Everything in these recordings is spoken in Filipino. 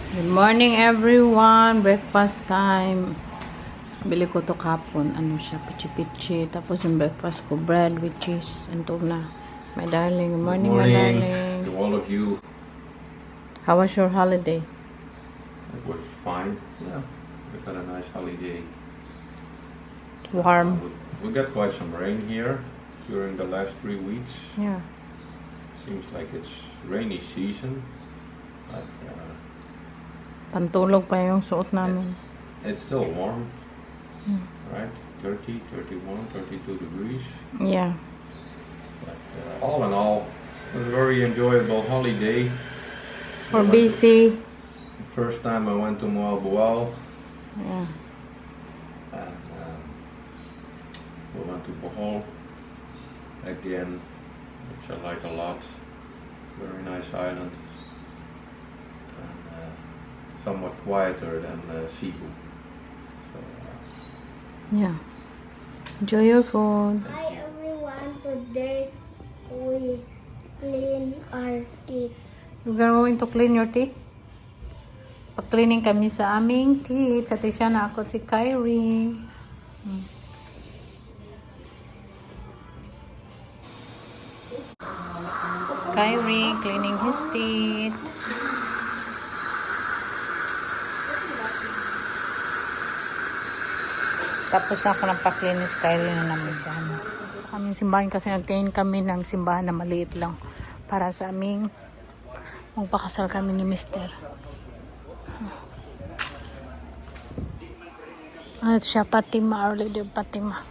Good morning everyone. Breakfast time. Bili ko to kapon. Ano siya? Pichi-pichi. Tapos yung breakfast ko, bread with cheese and tuna. My darling. Good morning, my darling. To all of you. How was your holiday? It was fine. Yeah, we had a nice holiday. Warm. We got quite some rain here during the last 3 weeks. Yeah. Seems like it's rainy season. But, Pantulog pa yung suot namin. it's still warm, right? 30, 31, 32 degrees. Yeah. But all in all, it was a very enjoyable holiday. We're busy. First time I went to Moalboal. Yeah. And we went to Bohol again, which I like a lot. Very nice island. And somewhat quieter than Cebu. So, Yeah. Enjoy your food. Hi everyone, today we clean our teeth. We're going to clean your teeth. Pag-cleaning kami sa aming teeth. Sa tisya na ako si Kyrie. Kyrie cleaning his teeth. Tapos ako ng pa-clean si Kyrie na naman siya. Aming simbahan kasi nagtingin kami ng simbahan na maliit lang para sa aming magpakasal kami ni Mister. At siya Fatima, Our Lady of Fatima.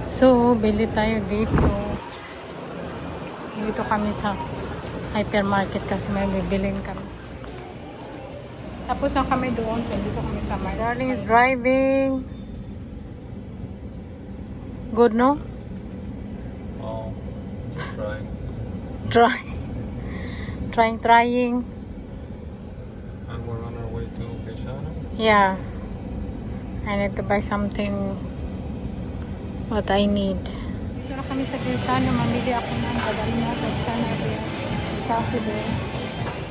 So, bili tayo dito. Dito kami sa hypermarket kasi may bibilin kami. Tapos na kami doon. Dito kami sa my darling is driving. Good, no? oh, just trying. Trying. And we're on our way to Quezano. Yeah. I need to buy something what I need. Dito na kami sa Quezano. Mamili ako ng dadalhin na sa Quezano. Saturday.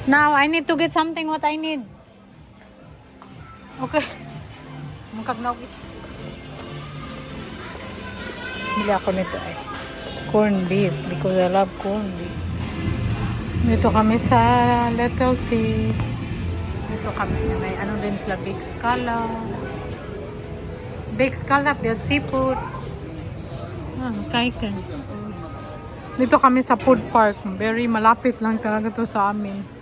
Now, I need to get something what I need. Okay. Magkagnaugis. Bili ako nito ay corned beef because I love corned beef. Dito kami sa Little T. Dito kami na may ano din sila, big scallop. Big scallop, they have seafood. Kaikan. Dito kami sa food park. Very malapit lang talaga to sa amin.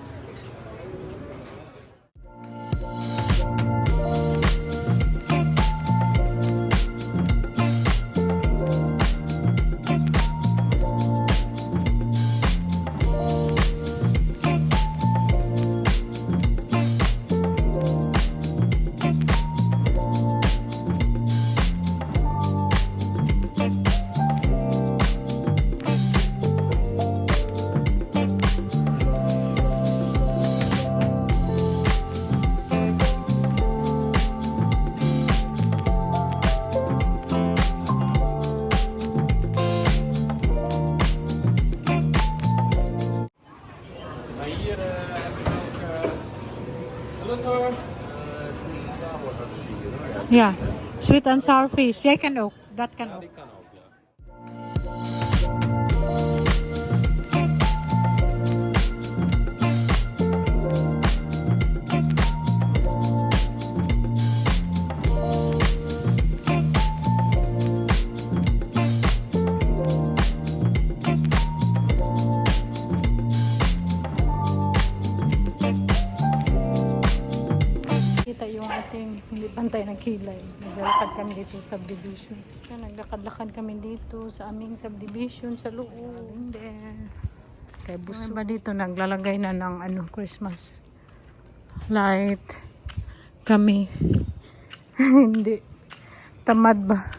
Yeah, sweet and sour fish. Yeah, can oak. That can oak. Kita yung ating hindi pantay na kilay. Naglalakad kami dito sa subdivision. Naglakad-lakad kami dito sa aming subdivision sa loob. And then, kay Buso. Ba dito naglalagay na ng Christmas light. Kami. Hindi. Tamad ba?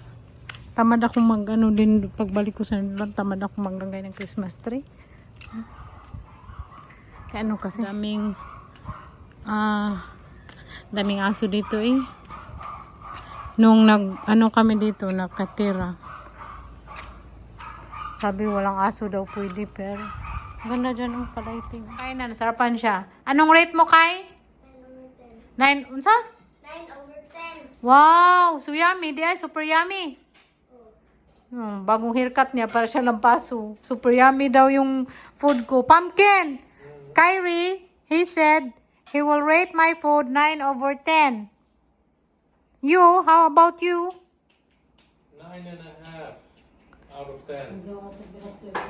Tamad ako din pagbalik ko sa nila. Tamad ako maglagay ng Christmas tree. Kaya kasi daming aso dito eh. Nung kami dito nakatira. Sabi walang aso daw pwede, pero ganda dyan ang palighting. Kaya na, nasarapan siya. Anong rate mo, Kai? 9 over 10. 9, unsa? 9 over 10. Wow! So yummy, di ay, super yummy. Bagong haircut niya, para siya lampaso. Super yummy daw yung food ko. Pumpkin! Kyrie, he said, he will rate my food 9 over 10. You, how about you? 9.5 out of 10.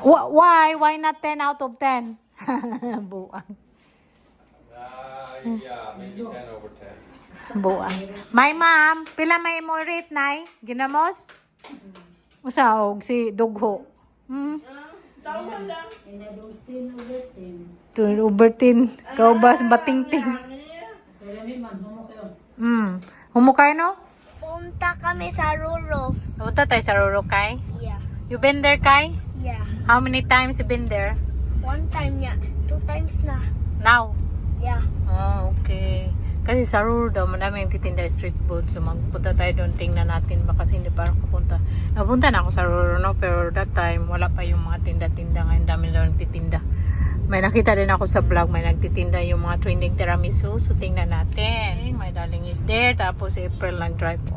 Why? Why not 10 out of 10? Buang. Yeah, maybe 10 over 10. Buang. My mom, pila may mo rate, nay? Ginamos? Usaog si Dugho. Tawa lang. 2 over 10. Kaubas, bating-ting. Humukay, no? Punta kami sa Ruro. Punta tayo sa Ruro, Kai. Yeah. You been there, Kai? Yeah. How many times you been there? 1 time niya. 2 times na. Now? Yeah. Oh, okay. Kasi sa Ruro daw, madami yung titinda street food. So, magpunta tayo doon, tingnan natin. Baka hindi parang kapunta. Napunta na ako sa Ruro, no? Pero that time, wala pa yung mga tinda-tinda. Ngayon, dami lang nagtitinda. May nakita din ako sa vlog, may nagtitinda yung mga trending tiramisu. So, tingnan natin. My darling is there. Tapos, April nag-drive po.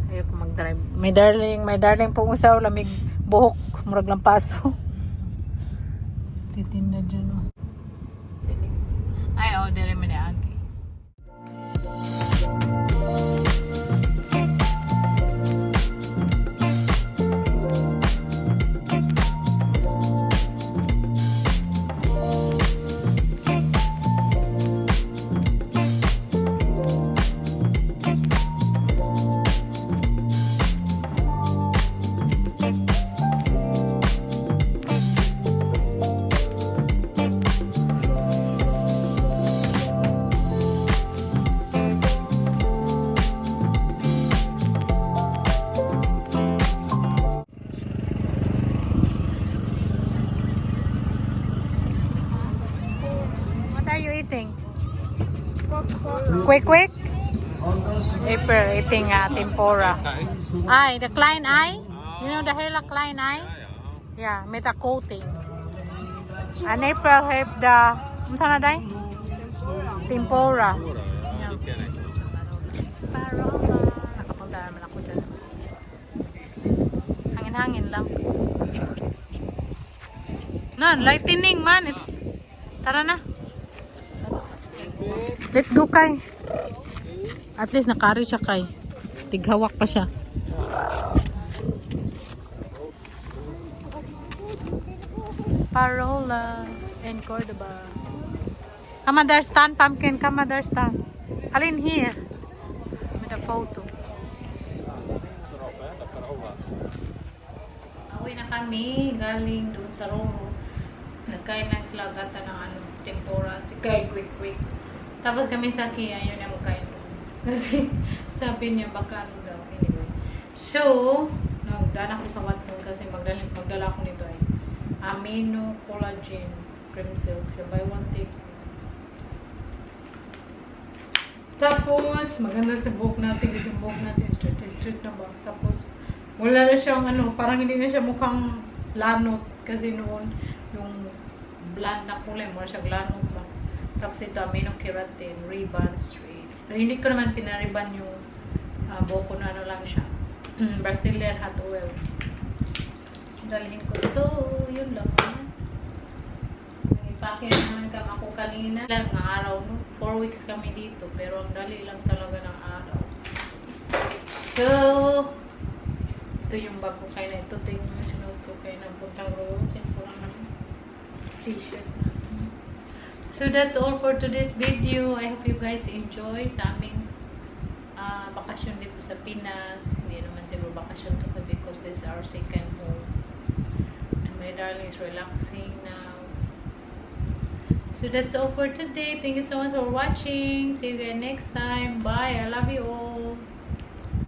Ayoko mag-drive. My darling pong usaw, lamig buhok. Murag lang paso. Titinda dyan, oh. Ay, oh, dire mo na agi. What are you eating? Quick, quick? April eating tempura. Ay, the Klein Eye? You know the Hela Klein Eye? Yeah, with a coating. And April have the, saan na day? Tempura. Yeah. Parola. Nakapunta naman ako dyan. Hangin-hangin lang. Nan, lightning man. Tara na. Let's go, Kai. At least nakari siya, Kai. Tighawak pa siya. Parola and Cordoba. Come understand, pumpkin. Come understand. Halin here. With a photo. Uwi na kami. Galing doon sa Roro. Nagkain na sila gata ng tempura. Si Kai quick. Tapos kami sa Kia. Yun na magkain ko. Kasi sabi niya baka daw. Anyway. So, nagdaan ako sa Watson kasi magdala ko nito ay amino collagen cream silk. So, buy one take. Tapos, maganda sa buhok natin. Kasi yung buhok natin straight na ba. Tapos, wala na siyang parang hindi na siya mukhang lanot. Kasi noon, yung blonde na kulay, more siya lanot ba. Tapos ito, amino keratin, ribbon straight. Pero hindi ko naman pinariban yung buhok ko na lang siya. Brazilian hot oil. Dalhin ko ito. Yun lang. Nag-ipake naman ako kanina. Ilang araw, no? 4 weeks kami dito. Pero ang dali lang talaga ng araw. So, ito yung bag ko kayo na. Ito yung sinuot ko kayo ng puntang road. Yan po lang t-shirt. So, that's all for today's video. I hope you guys enjoy sa aming bakasyon dito sa Pinas. Hindi naman siguro bakasyon to because this is our second home. And my darling is relaxing now. So that's all for today. Thank you so much for watching. See you again next time. Bye. I love you all.